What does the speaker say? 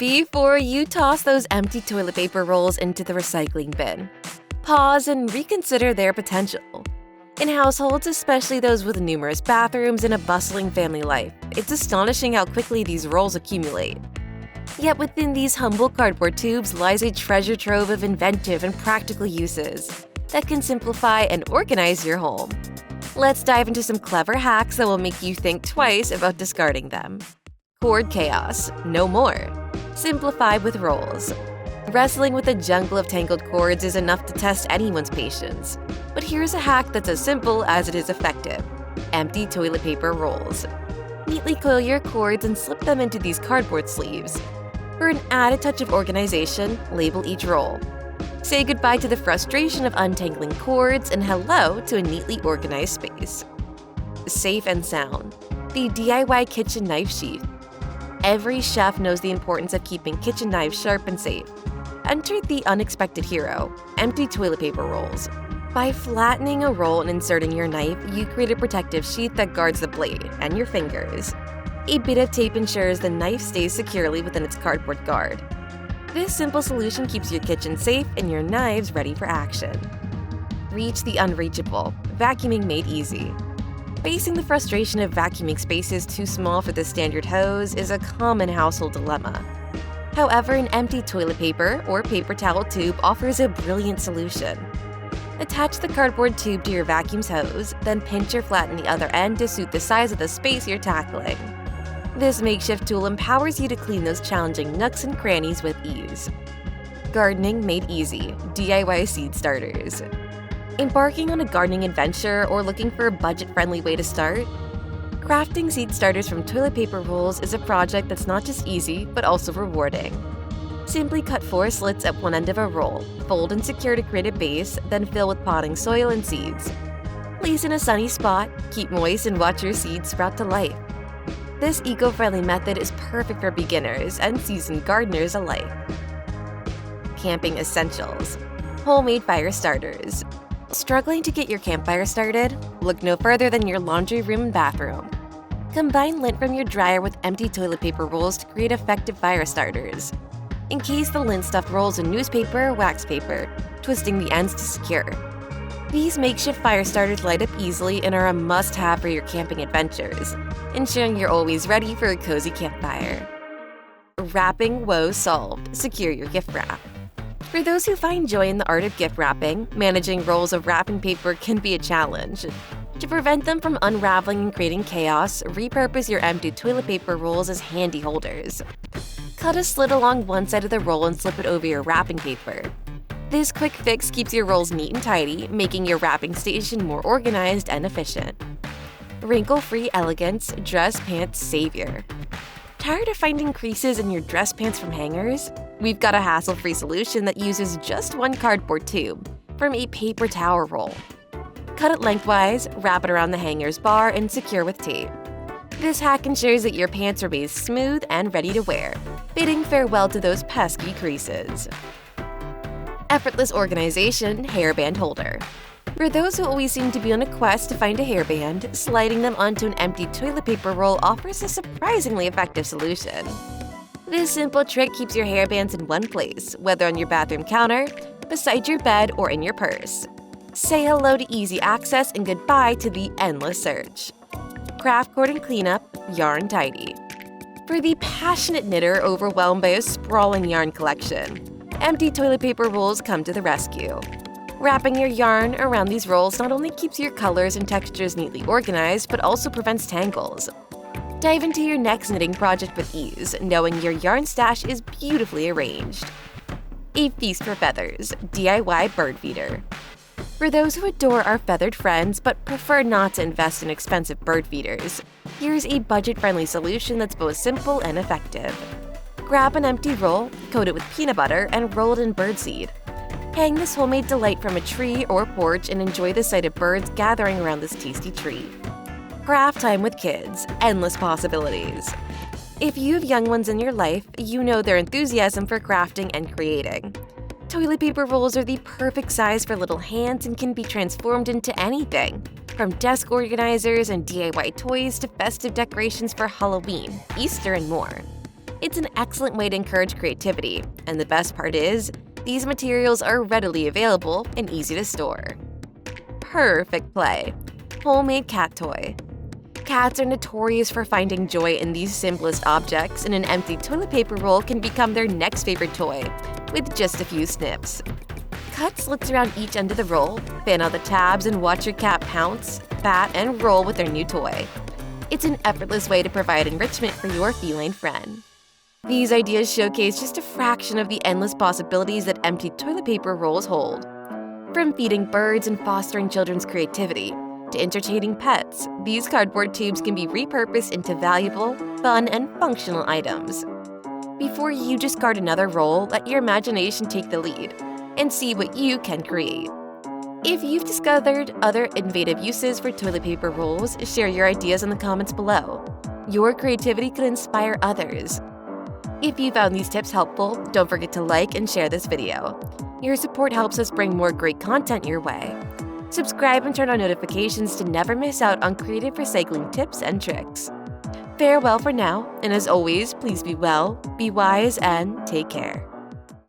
Before you toss those empty toilet paper rolls into the recycling bin, pause and reconsider their potential. In households, especially those with numerous bathrooms and a bustling family life, it's astonishing how quickly these rolls accumulate. Yet within these humble cardboard tubes lies a treasure trove of inventive and practical uses that can simplify and organize your home. Let's dive into some clever hacks that will make you think twice about discarding them. Cord chaos, no more. Simplify with rolls. Wrestling with a jungle of tangled cords is enough to test anyone's patience. But here's a hack that's as simple as it is effective. Empty toilet paper rolls. Neatly coil your cords and slip them into these cardboard sleeves. For an added touch of organization, label each roll. Say goodbye to the frustration of untangling cords and hello to a neatly organized space. Safe and sound. The DIY kitchen knife sheath. Every chef knows the importance of keeping kitchen knives sharp and safe. Enter the unexpected hero, empty toilet paper rolls. By flattening a roll and inserting your knife, you create a protective sheath that guards the blade and your fingers. A bit of tape ensures the knife stays securely within its cardboard guard. This simple solution keeps your kitchen safe and your knives ready for action. Reach the unreachable, vacuuming made easy. Facing the frustration of vacuuming spaces too small for the standard hose is a common household dilemma. However, an empty toilet paper or paper towel tube offers a brilliant solution. Attach the cardboard tube to your vacuum's hose, then pinch or flatten the other end to suit the size of the space you're tackling. This makeshift tool empowers you to clean those challenging nooks and crannies with ease. Gardening made easy, DIY seed starters. Embarking on a gardening adventure or looking for a budget-friendly way to start? Crafting seed starters from toilet paper rolls is a project that's not just easy, but also rewarding. Simply cut 4 slits at one end of a roll, fold and secure to create a base, then fill with potting soil and seeds. Place in a sunny spot, keep moist, and watch your seeds sprout to life. This eco-friendly method is perfect for beginners and seasoned gardeners alike. Camping essentials. Homemade fire starters. Struggling to get your campfire started? Look no further than your laundry room and bathroom. Combine lint from your dryer with empty toilet paper rolls to create effective fire starters. Encase the lint-stuffed rolls in newspaper or wax paper, twisting the ends to secure. These makeshift fire starters light up easily and are a must-have for your camping adventures, ensuring you're always ready for a cozy campfire. Wrapping woes solved. Secure your gift wrap. For those who find joy in the art of gift wrapping, managing rolls of wrapping paper can be a challenge. To prevent them from unraveling and creating chaos, repurpose your empty toilet paper rolls as handy holders. Cut a slit along one side of the roll and slip it over your wrapping paper. This quick fix keeps your rolls neat and tidy, making your wrapping station more organized and efficient. Wrinkle-Free Elegance Dress Pants Savior. Tired of finding creases in your dress pants from hangers? We've got a hassle-free solution that uses just one cardboard tube from a paper towel roll. Cut it lengthwise, wrap it around the hanger's bar, and secure with tape. This hack ensures that your pants remain smooth and ready to wear, bidding farewell to those pesky creases. Effortless Organization Hairband Holder. For those who always seem to be on a quest to find a hairband, sliding them onto an empty toilet paper roll offers a surprisingly effective solution. This simple trick keeps your hairbands in one place, whether on your bathroom counter, beside your bed, or in your purse. Say hello to easy access and goodbye to the endless search. Craft cord and cleanup, yarn tidy. For the passionate knitter overwhelmed by a sprawling yarn collection, empty toilet paper rolls come to the rescue. Wrapping your yarn around these rolls not only keeps your colors and textures neatly organized, but also prevents tangles. Dive into your next knitting project with ease, knowing your yarn stash is beautifully arranged. A feast for feathers, DIY bird feeder. For those who adore our feathered friends but prefer not to invest in expensive bird feeders, here's a budget-friendly solution that's both simple and effective. Grab an empty roll, coat it with peanut butter, and roll it in birdseed. Hang this homemade delight from a tree or porch and enjoy the sight of birds gathering around this tasty treat. Craft time with kids, endless possibilities. If you have young ones in your life, you know their enthusiasm for crafting and creating. Toilet paper rolls are the perfect size for little hands and can be transformed into anything, from desk organizers and DIY toys to festive decorations for Halloween, Easter, and more. It's an excellent way to encourage creativity, and the best part is, these materials are readily available and easy to store. Perfect play. Homemade cat toy. Cats are notorious for finding joy in these simplest objects, and an empty toilet paper roll can become their next favorite toy, with just a few snips. Cut slits around each end of the roll, fan out the tabs, and watch your cat pounce, bat, and roll with their new toy. It's an effortless way to provide enrichment for your feline friend. These ideas showcase just a fraction of the endless possibilities that empty toilet paper rolls hold. From feeding birds and fostering children's creativity, to entertaining pets, these cardboard tubes can be repurposed into valuable, fun, and functional items. Before you discard another roll, let your imagination take the lead and see what you can create. If you've discovered other innovative uses for toilet paper rolls, share your ideas in the comments below. Your creativity could inspire others. If you found these tips helpful, don't forget to like and share this video. Your support helps us bring more great content your way. Subscribe and turn on notifications to never miss out on creative recycling tips and tricks. Farewell for now, and as always, please be well, be wise, and take care.